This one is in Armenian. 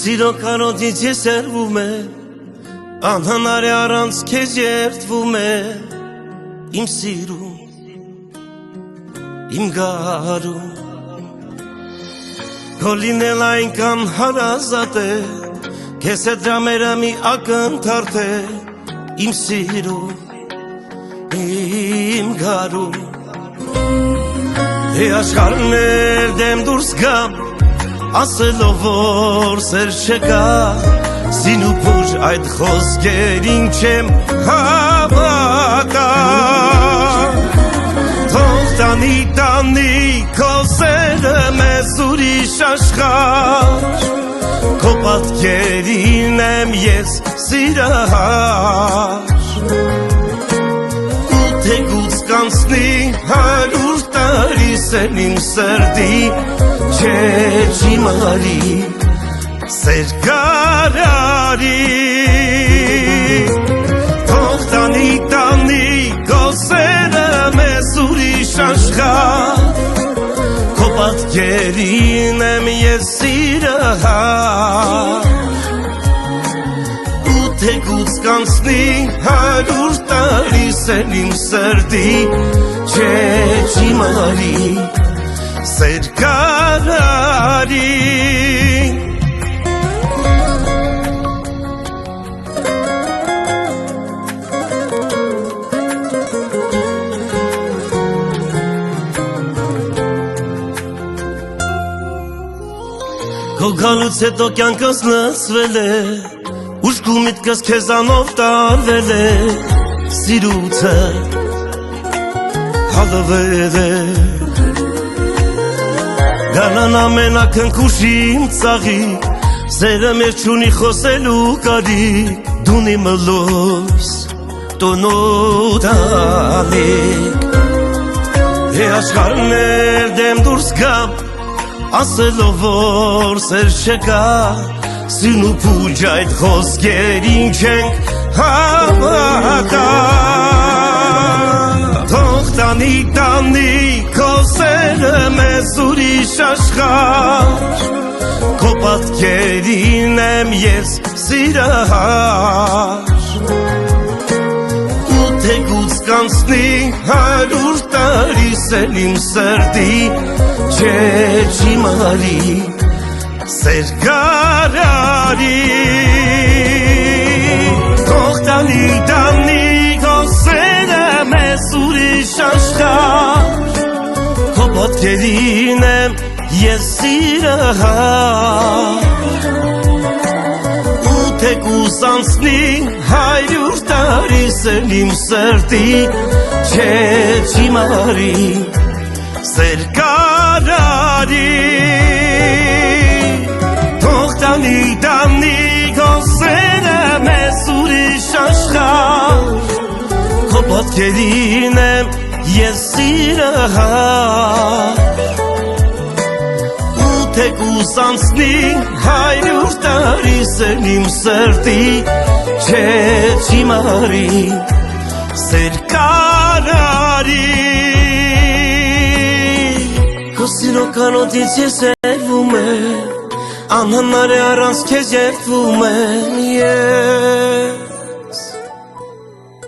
Սիրո կանոթից ես երվում է անհնարի առանց քեզ երդվում է իմ սիրում իմ գարում քո լինել այնքան հարազատ է քեզ հետ դրամերը մի ակնթարթ է իմ սիրում իմ գարում աշխարհներ դեմ դուրս գամ ասելով որ սեր չկա սինուփուր այդ խոսքերին չեմ հավատա թող տանի քո սերը մեզ ուրիշ աշխարհ քո պատկերին եմ ես սիրահար ու թեկուց կանցնի 100 տարի սեն իմ սրտի Չէ չիմարի սեր կարարի թող տանի քո սերը մեզ ուրիշ աշխարհ քո պատկերին եմ ես սիրահար ու թեկուց կանցնի 100 տարի սեն իմ սրտի Չէ չիմարի Սեր կարարի Քո գալուց հետո կյանքս լցվել է Ուշք ու միտքս քեզանով տարվել է Սիրուցը հալվել է Գանան ամենակնքուշ իմ ծաղի Սերը մեր չունի խոսելու կարիք Դունի մլոս տոնոտ ալիք Աշխարհներ դեմ դուրս գամ Ասելով որ սեր չկա Սինուփուր այդ խոսքերին չենք հավատա Թող տանի քո սերը մեզ ուրիշ աշխարհ Քո պատկերին եմ ես սիրահար Ու թեկուց կանցնի 100 տարի սեն իմ սրտի Չէ չիմարի սեր կարարի Թող տանի քո սերը մեզ ուրիշ աշխարհ Քո պատկերին եմ ես սիրահար Ու թեկուզ անցնի 100 տարի սեն իմ սրտի Չէ չիմարի սեր կարարի Թող տանի քո սերը մեզ ուրիշ աշխարհ Քո պատկերին եմ ես սիրահար Ու թեկուզ անցնի 100 տարի սեն իմ սրտի Չէ չիմարի սեր կարարի Քո սիրո կանոթից ես երվում է Անհնար է առանց քեզ երդվում եմ